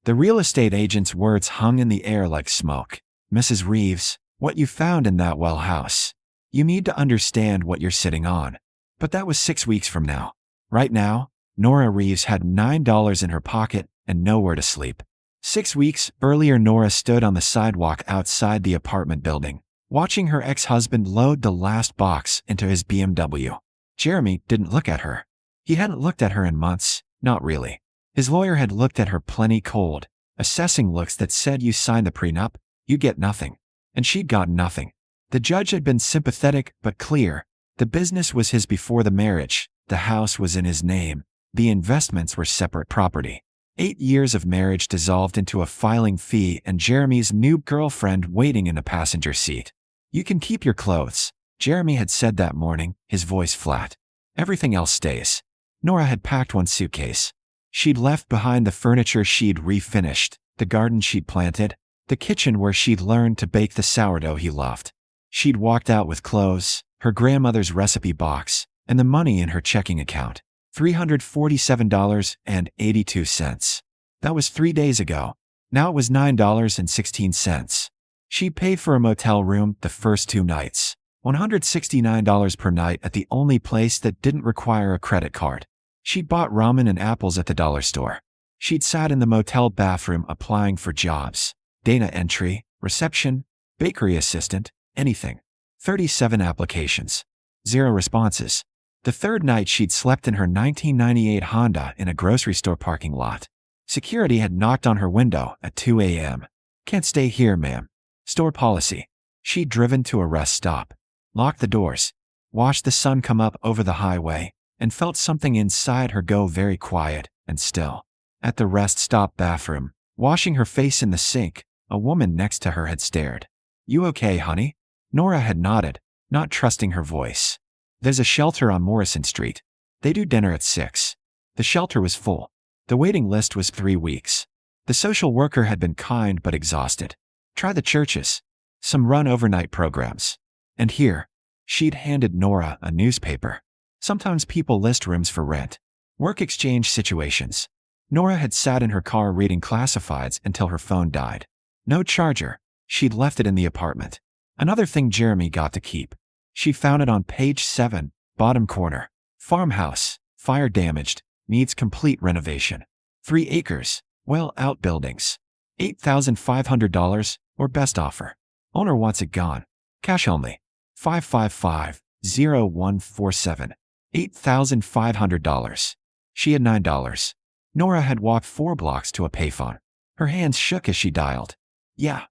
The real estate agent's words hung in the air like smoke. "Mrs. Reeves, what you found in that well house. You need to understand what you're sitting on." But that was 6 weeks from now. Right now, Nora Reeves had $9 in her pocket and nowhere to sleep. 6 weeks earlier, Nora stood on the sidewalk outside the apartment building, watching her ex-husband load the last box into his BMW. Jeremy didn't look at her. He hadn't looked at her in months, not really. His lawyer had looked at her plenty cold, assessing looks that said, "You signed the prenup, you get nothing." And she'd got nothing. The judge had been sympathetic but clear. The business was his before the marriage, the house was in his name, the investments were separate property. 8 years of marriage dissolved into a filing fee and Jeremy's new girlfriend waiting in the passenger seat. "You can keep your clothes," Jeremy had said that morning, his voice flat. "Everything else stays." Nora had packed one suitcase. She'd left behind the furniture she'd refinished, the garden she'd planted, the kitchen where she'd learned to bake the sourdough he loved. She'd walked out with clothes, her grandmother's recipe box, and the money in her checking account. $347.82. That was 3 days ago. Now it was $9.16. She paid for a motel room the first 2 nights. $169 per night at the only place that didn't require a credit card. She'd bought ramen and apples at the dollar store. She'd sat in the motel bathroom applying for jobs. Data entry, reception, bakery assistant, anything. 37 applications. 0 responses. The third night she'd slept in her 1998 Honda in a grocery store parking lot. Security had knocked on her window at 2 a.m. "Can't stay here, ma'am." Store policy. She'd driven to a rest stop, locked the doors, watched the sun come up over the highway, and felt something inside her go very quiet and still. At the rest stop bathroom, washing her face in the sink, a woman next to her had stared. "You okay, honey?" Nora had nodded, not trusting her voice. "There's a shelter on Morrison Street. They do dinner at 6. The shelter was full. The waiting list was 3 weeks. The social worker had been kind but exhausted. Try the churches. Some run overnight programs. And here." She'd handed Nora a newspaper. Sometimes people list rooms for rent. Work exchange situations. Nora had sat in her car reading classifieds until her phone died. No charger. She'd left it in the apartment. Another thing Jeremy got to keep. She found it on page 7, bottom corner. "Farmhouse, fire damaged, needs complete renovation. 3 acres, well outbuildings. $8,500 or best offer. Owner wants it gone. Cash only. 555-0147. $8,500. She had $9. Nora had walked 4 blocks to a payphone. Her hands shook as she dialed. "Yeah."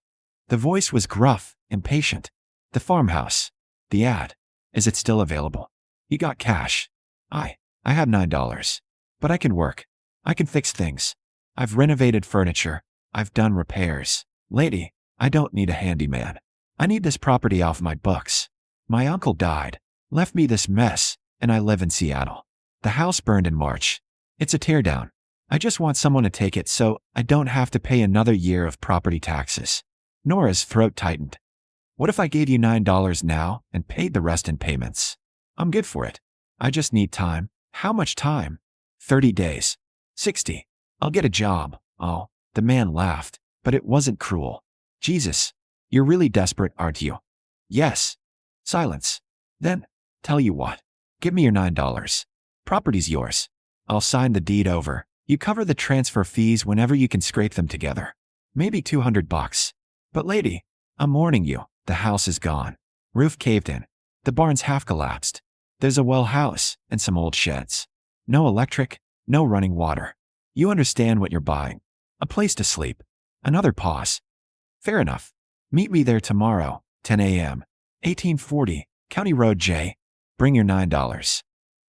The voice was gruff, impatient. "The farmhouse. The ad. Is it still available? You got cash?" I have $9. But I can work. I can fix things. I've renovated furniture. I've done repairs. Lady, I don't need a handyman. I need this property off my books. My uncle died, left me this mess, and I live in Seattle. The house burned in March. It's a teardown. I just want someone to take it so I don't have to pay another year of property taxes." Nora's throat tightened. "What if I gave you $9 now and paid the rest in payments? I'm good for it. I just need time." "How much time?" 30 days. 60. "I'll get a job." "Oh." The man laughed, but it wasn't cruel. "Jesus, you're really desperate, aren't you?" "Yes." Silence. Then, "Tell you what. Give me your $9. Property's yours. I'll sign the deed over. You cover the transfer fees whenever you can scrape them together. Maybe $200. But lady, I'm warning you, the house is gone. Roof caved in. The barn's half collapsed. There's a well house and some old sheds. No electric, no running water. You understand what you're buying. A place to sleep." Another pause. "Fair enough. Meet me there tomorrow, 10 a.m. 1840, County Road J. Bring your $9.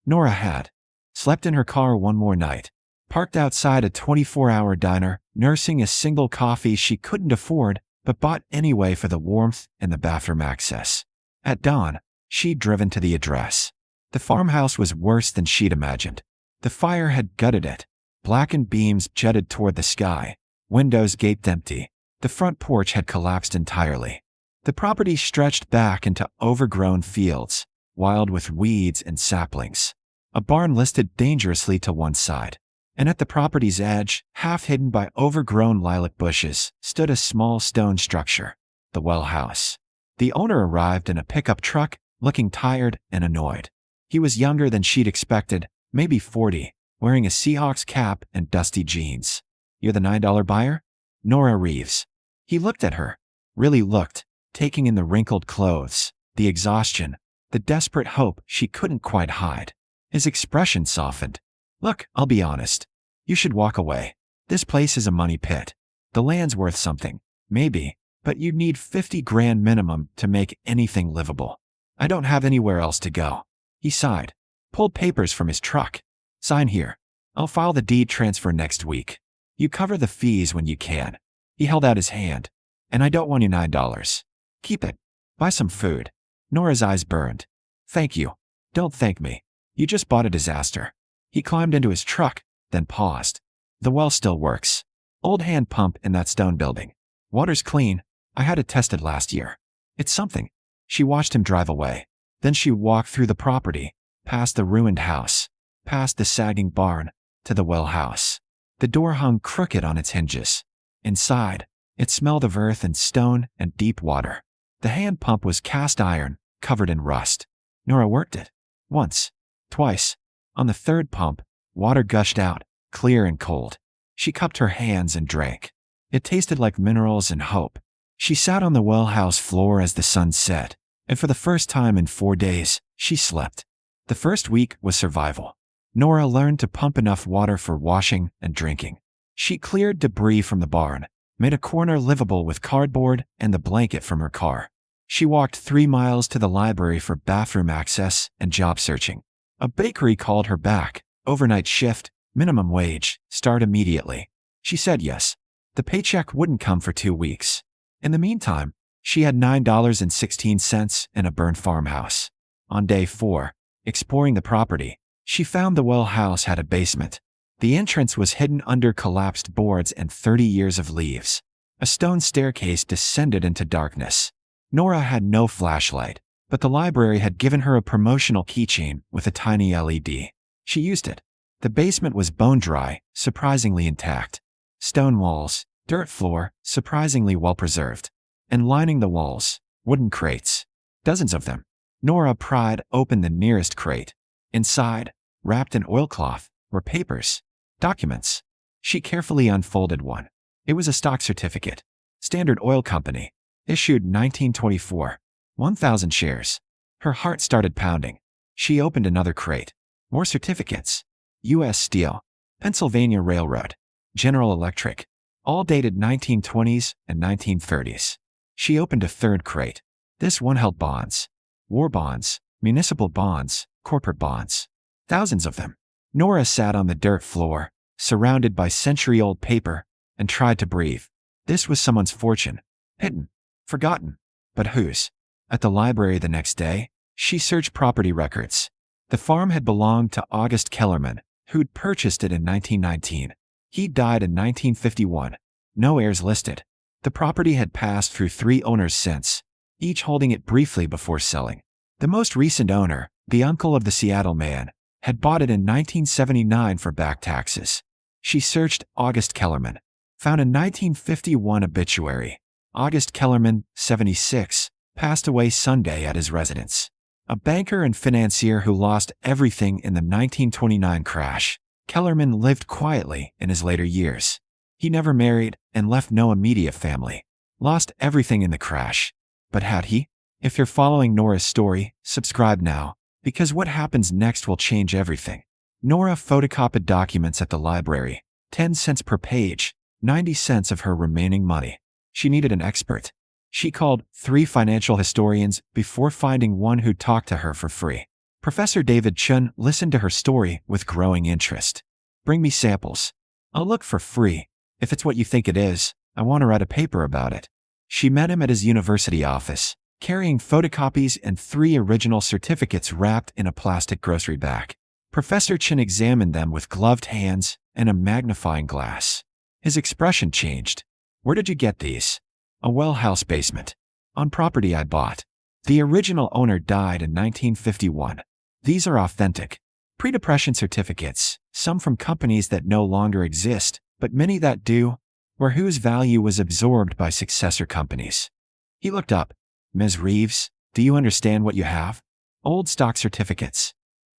Nora had slept in her car one more night, parked outside a 24-hour diner, nursing a single coffee she couldn't afford but bought anyway for the warmth and the bathroom access. At dawn, she'd driven to the address. The farmhouse was worse than she'd imagined. The fire had gutted it. Blackened beams jutted toward the sky. Windows gaped empty. The front porch had collapsed entirely. The property stretched back into overgrown fields, wild with weeds and saplings. A barn listed dangerously to one side. And at the property's edge, half hidden by overgrown lilac bushes, stood a small stone structure, the well house. The owner arrived in a pickup truck, looking tired and annoyed. He was younger than she'd expected, maybe 40, wearing a Seahawks cap and dusty jeans. "You're the $9 buyer?" "Nora Reeves." He looked at her, really looked, taking in the wrinkled clothes, the exhaustion, the desperate hope she couldn't quite hide. His expression softened. "Look, I'll be honest. You should walk away. This place is a money pit. The land's worth something, maybe, but you'd need 50 grand minimum to make anything livable. I don't have anywhere else to go." He sighed, pulled papers from his truck. "Sign here. I'll file the deed transfer next week. You cover the fees when you can." He held out his hand. "And I don't want your $9. Keep it. Buy some food." Nora's eyes burned. "Thank you. Don't thank me. You just bought a disaster." He climbed into his truck, then paused. "The well still works. Old hand pump in that stone building. Water's clean. I had it tested last year. It's something." She watched him drive away. Then she walked through the property, past the ruined house, past the sagging barn, to the well house. The door hung crooked on its hinges. Inside, it smelled of earth and stone and deep water. The hand pump was cast iron, covered in rust. Nora worked it. Once. Twice. On the third pump, water gushed out, clear and cold. She cupped her hands and drank. It tasted like minerals and hope. She sat on the well house floor as the sun set, and for the first time in 4 days, she slept. The first week was survival. Nora learned to pump enough water for washing and drinking. She cleared debris from the barn, made a corner livable with cardboard and the blanket from her car. She walked 3 miles to the library for bathroom access and job searching. A bakery called her back. Overnight shift, minimum wage, start immediately. She said yes. The paycheck wouldn't come for 2 weeks. In the meantime, she had $9.16 in a burned farmhouse. On day 4, exploring the property, she found the well house had a basement. The entrance was hidden under collapsed boards and 30 years of leaves. A stone staircase descended into darkness. Nora had no flashlight, but the library had given her a promotional keychain with a tiny LED. She used it. The basement was bone dry, surprisingly intact. Stone walls, dirt floor, surprisingly well preserved. And lining the walls, wooden crates. Dozens of them. Nora pried open the nearest crate. Inside, wrapped in oilcloth, were papers. Documents. She carefully unfolded one. It was a stock certificate. Standard Oil Company. Issued 1924. 1,000 shares. Her heart started pounding. She opened another crate. More certificates. U.S. Steel. Pennsylvania Railroad. General Electric. All dated 1920s and 1930s. She opened a third crate. This one held bonds. War bonds, municipal bonds, corporate bonds. Thousands of them. Nora sat on the dirt floor, surrounded by century-old paper, and tried to breathe. This was someone's fortune. Hidden. Forgotten. But whose? At the library the next day, she searched property records. The farm had belonged to August Kellerman, who'd purchased it in 1919. He died in 1951. No heirs listed. The property had passed through 3 owners since, each holding it briefly before selling. The most recent owner, the uncle of the Seattle man, had bought it in 1979 for back taxes. She searched August Kellerman, found a 1951 obituary. August Kellerman, 76, passed away Sunday at his residence. A banker and financier who lost everything in the 1929 crash, Kellerman lived quietly in his later years. He never married and left no immediate family. Lost everything in the crash. But had he? If you're following Nora's story, subscribe now, because what happens next will change everything. Nora photocopied documents at the library, 10 cents per page, 90 cents of her remaining money. She needed an expert. She called 3 financial historians before finding one who talked to her for free. Professor David Chun listened to her story with growing interest. "Bring me samples. I'll look for free. If it's what you think it is, I want to write a paper about it." She met him at his university office, carrying photocopies and 3 original certificates wrapped in a plastic grocery bag. Professor Chin examined them with gloved hands and a magnifying glass. His expression changed. "Where did you get these?" "A well house basement. On property I bought. The original owner died in 1951. These are authentic. Pre-depression certificates, some from companies that no longer exist, but many that do, or whose value was absorbed by successor companies. He looked up. Ms. Reeves, do you understand what you have? Old stock certificates.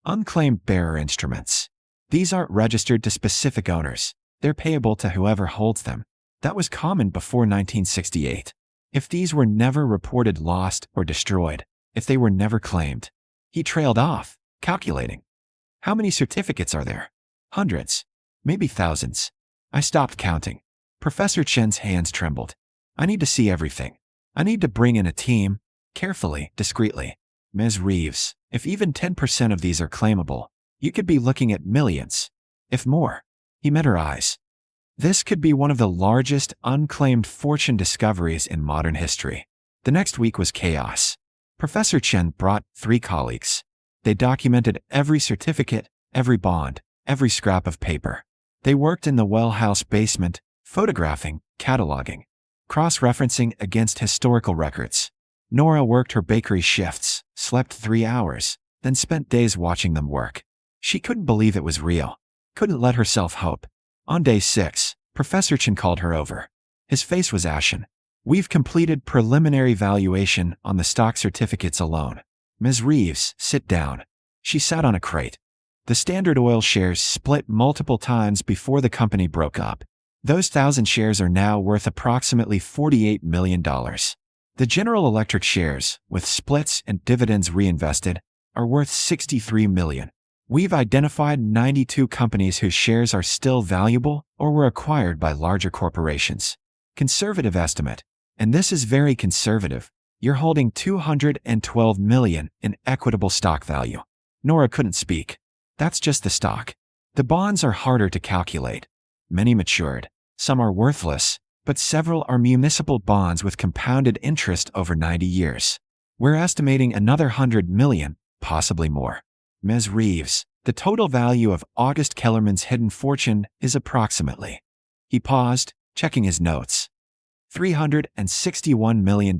Unclaimed bearer instruments. These aren't registered to specific owners. They're payable to whoever holds them. That was common before 1968. If these were never reported lost or destroyed, if they were never claimed. He trailed off, calculating. How many certificates are there? Hundreds. Maybe thousands. I stopped counting. Professor Chen's hands trembled. I need to see everything. I need to bring in a team, carefully, discreetly. Ms. Reeves, if even 10% of these are claimable, you could be looking at millions, if more. He met her eyes. This could be one of the largest unclaimed fortune discoveries in modern history. The next week was chaos. Professor Chen brought 3 colleagues. They documented every certificate, every bond, every scrap of paper. They worked in the well house basement, photographing, cataloging, cross-referencing against historical records. Nora worked her bakery shifts, slept 3 hours, then spent days watching them work. She couldn't believe it was real. Couldn't let herself hope. On day 6, Professor Chen called her over. His face was ashen. We've completed preliminary valuation on the stock certificates alone. Ms. Reeves, sit down. She sat on a crate. The Standard Oil shares split multiple times before the company broke up. Those 1,000 shares are now worth approximately $48 million. The General Electric shares, with splits and dividends reinvested, are worth $63 million. We've identified 92 companies whose shares are still valuable or were acquired by larger corporations. Conservative estimate, and this is very conservative, you're holding $212 million in equitable stock value. Nora couldn't speak. That's just the stock. The bonds are harder to calculate. Many matured. Some are worthless, but several are municipal bonds with compounded interest over 90 years. We're estimating another $100 million, possibly more. Ms. Reeves, the total value of August Kellerman's hidden fortune is approximately. He paused, checking his notes. $361 million.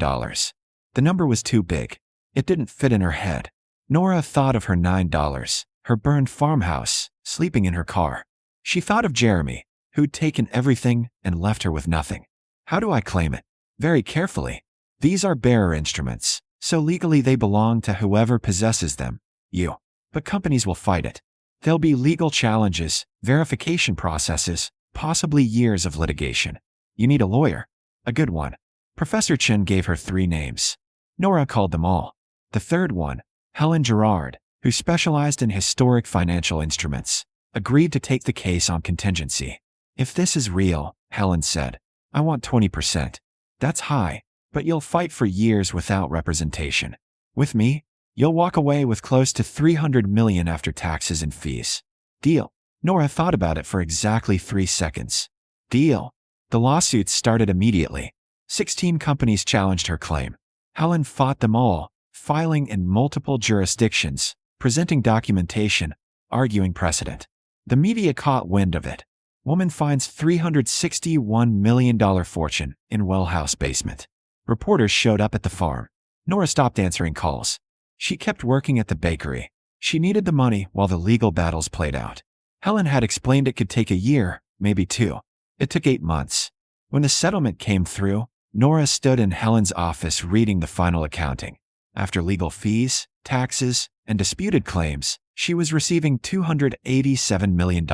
The number was too big. It didn't fit in her head. Nora thought of her $9, her burned farmhouse, sleeping in her car. She thought of Jeremy, who'd taken everything and left her with nothing. How do I claim it? Very carefully. These are bearer instruments, so legally they belong to whoever possesses them, you. But companies will fight it. There'll be legal challenges, verification processes, possibly years of litigation. You need a lawyer. A good one. Professor Chen gave her 3 names. Nora called them all. The third one, Helen Gerard, who specialized in historic financial instruments, agreed to take the case on contingency. If this is real, Helen said, I want 20%. That's high, but you'll fight for years without representation. With me, you'll walk away with close to $300 million after taxes and fees. Deal. Nora thought about it for exactly 3 seconds. Deal. The lawsuits started immediately. 16 companies challenged her claim. Helen fought them all, filing in multiple jurisdictions, presenting documentation, arguing precedent. The media caught wind of it. Woman finds $361 million fortune in well house basement. Reporters showed up at the farm. Nora stopped answering calls. She kept working at the bakery. She needed the money while the legal battles played out. Helen had explained it could take a year, maybe 2. It took 8 months. When the settlement came through, Nora stood in Helen's office reading the final accounting. After legal fees, taxes, and disputed claims, she was receiving $287 million.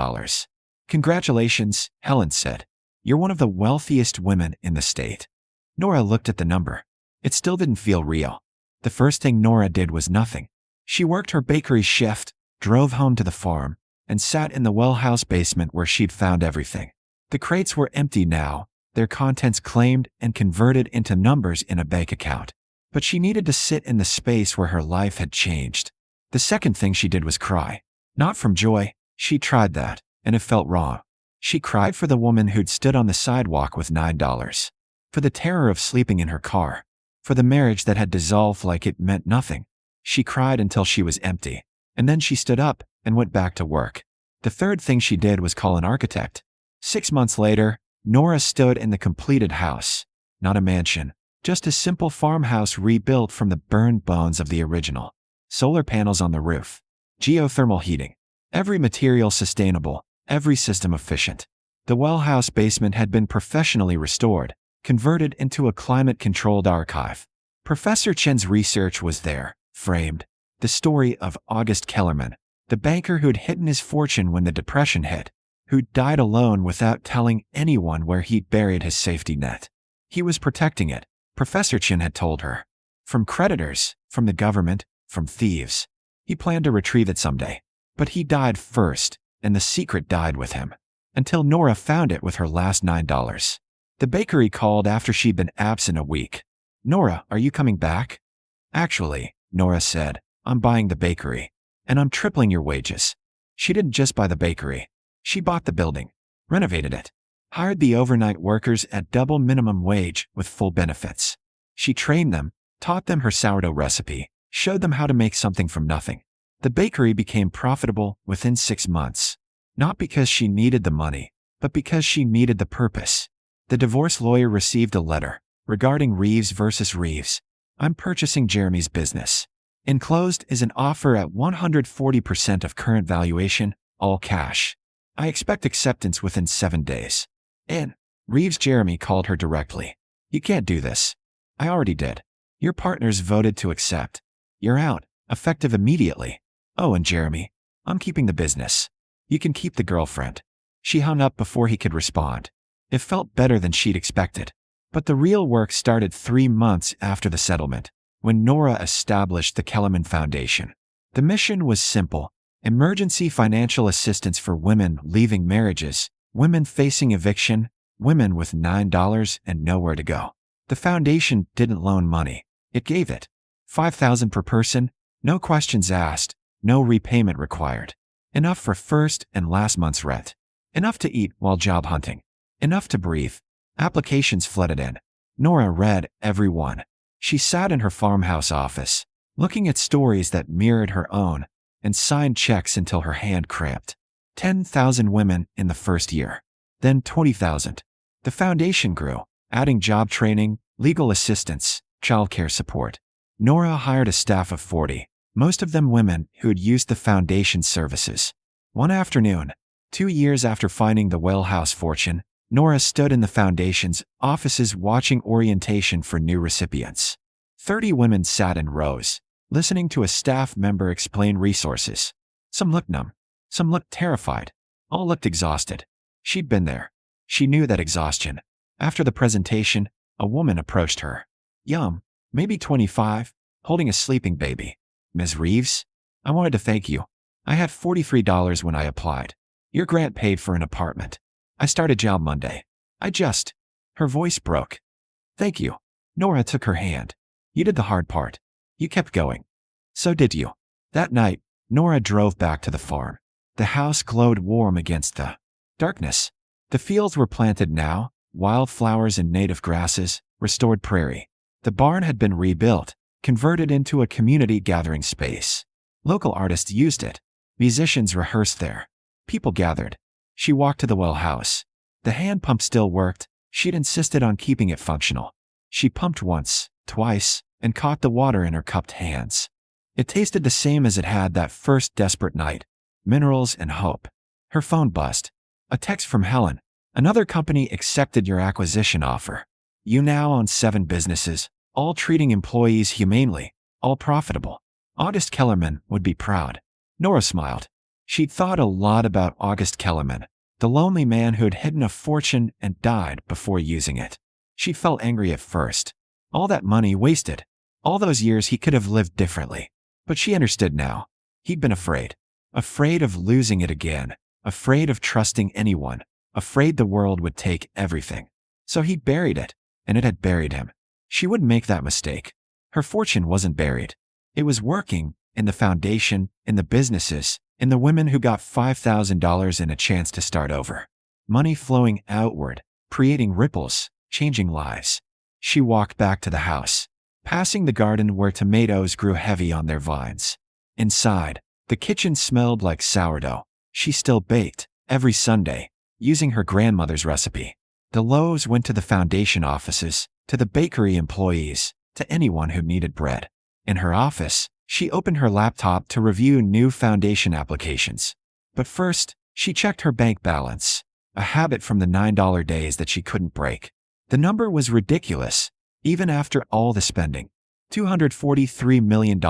Congratulations, Helen said. You're one of the wealthiest women in the state. Nora looked at the number. It still didn't feel real. The first thing Nora did was nothing. She worked her bakery shift, drove home to the farm, and sat in the well house basement where she'd found everything. The crates were empty now, their contents claimed and converted into numbers in a bank account. But she needed to sit in the space where her life had changed. The second thing she did was cry. Not from joy, she tried that, and it felt wrong. She cried for the woman who'd stood on the sidewalk with $9. For the terror of sleeping in her car. For the marriage that had dissolved like it meant nothing. She cried until she was empty. And then she stood up and went back to work. The third thing she did was call an architect. 6 months later, Nora stood in the completed house. Not a mansion, just a simple farmhouse rebuilt from the burned bones of the original. Solar panels on the roof. Geothermal heating. Every material sustainable, every system efficient. The well house basement had been professionally restored, converted into a climate-controlled archive. Professor Chen's research was there, framed. The story of August Kellerman, the banker who'd hidden his fortune when the Depression hit, who died alone without telling anyone where he'd buried his safety net. He was protecting it, Professor Chen had told her. From creditors, from the government, from thieves. He planned to retrieve it someday. But he died first, and the secret died with him. Until Nora found it with her last $9. The bakery called after she'd been absent a week. "Nora, are you coming back?" "Actually," Nora said, "I'm buying the bakery. And I'm tripling your wages." She didn't just buy the bakery. She bought the building, renovated it, hired the overnight workers at double minimum wage with full benefits. She trained them, taught them her sourdough recipe, showed them how to make something from nothing. The bakery became profitable within 6 months. Not because she needed the money, but because she needed the purpose. The divorce lawyer received a letter regarding Reeves versus Reeves. "I'm purchasing Jeremy's business. Enclosed is an offer at 140% of current valuation, all cash. I expect acceptance within 7 days." And Reeves Jeremy called her directly. "You can't do this." "I already did. Your partners voted to accept. You're out, effective immediately." "Oh, and Jeremy, I'm keeping the business. You can keep the girlfriend." She hung up before he could respond. It felt better than she'd expected. But the real work started 3 months after the settlement, when Nora established the Kellerman Foundation. The mission was simple: emergency financial assistance for women leaving marriages, women facing eviction, women with $9 and nowhere to go. The foundation didn't loan money. It gave it. $5,000 per person, no questions asked, no repayment required. Enough for first and last month's rent. Enough to eat while job hunting. Enough to breathe. Applications flooded in. Nora read every one. She sat in her farmhouse office, looking at stories that mirrored her own, and signed checks until her hand cramped. 10,000 women in the first year. Then 20,000. The foundation grew, adding job training, legal assistance, childcare support. Nora hired a staff of 40, most of them women who had used the foundation's services. One afternoon, 2 years after finding the well house fortune, Nora stood in the foundation's offices watching orientation for new recipients. 30 women sat in rows, listening to a staff member explain resources. Some looked numb. Some looked terrified. All looked exhausted. She'd been there. She knew that exhaustion. After the presentation, a woman approached her. Young, maybe 25, holding a sleeping baby. "Ms. Reeves, I wanted to thank you. I had $43 when I applied. Your grant paid for an apartment. I start a job Monday. Her voice broke. "Thank you." Nora took her hand. "You did the hard part. You kept going." "So did you." That night, Nora drove back to the farm. The house glowed warm against the darkness. The fields were planted now, wildflowers and native grasses, restored prairie. The barn had been rebuilt, converted into a community gathering space. Local artists used it. Musicians rehearsed there. People gathered. She walked to the well house. The hand pump still worked. She'd insisted on keeping it functional. She pumped once, twice, and caught the water in her cupped hands. It tasted the same as it had that first desperate night. Minerals and hope. Her phone buzzed. A text from Helen. "Another company accepted your acquisition offer. You now own 7 businesses, all treating employees humanely, all profitable. August Kellerman would be proud." Nora smiled. She'd thought a lot about August Kellerman, the lonely man who had hidden a fortune and died before using it. She felt angry at first. All that money wasted. All those years he could have lived differently. But she understood now. He'd been afraid. Afraid of losing it again. Afraid of trusting anyone. Afraid the world would take everything. So he'd buried it, and it had buried him. She wouldn't make that mistake. Her fortune wasn't buried. It was working, in the foundation, in the businesses, in the women who got $5,000 and a chance to start over. Money flowing outward, creating ripples, changing lives. She walked back to the house, passing the garden where tomatoes grew heavy on their vines. Inside, the kitchen smelled like sourdough. She still baked, every Sunday, using her grandmother's recipe. The loaves went to the foundation offices, to the bakery employees, to anyone who needed bread. In her office, she opened her laptop to review new foundation applications. But first, she checked her bank balance, a habit from the $9 days that she couldn't break. The number was ridiculous, even after all the spending. $243 million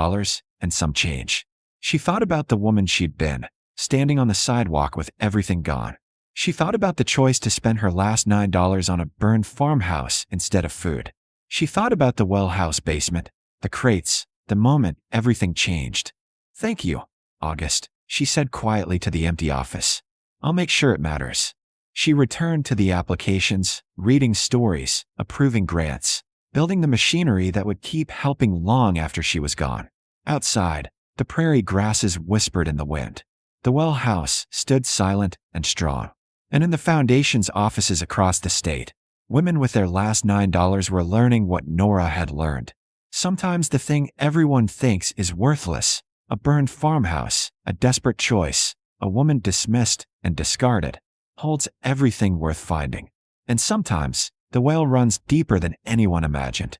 and some change. She thought about the woman she'd been, standing on the sidewalk with everything gone. She thought about the choice to spend her last $9 on a burned farmhouse instead of food. She thought about the well house basement, the crates, the moment everything changed. "Thank you, August," she said quietly to the empty office. "I'll make sure it matters." She returned to the applications, reading stories, approving grants, building the machinery that would keep helping long after she was gone. Outside, the prairie grasses whispered in the wind. The well house stood silent and strong. And in the foundation's offices across the state, women with their last $9 were learning what Nora had learned. Sometimes the thing everyone thinks is worthless, a burned farmhouse, a desperate choice, a woman dismissed and discarded, holds everything worth finding. And sometimes, the well runs deeper than anyone imagined.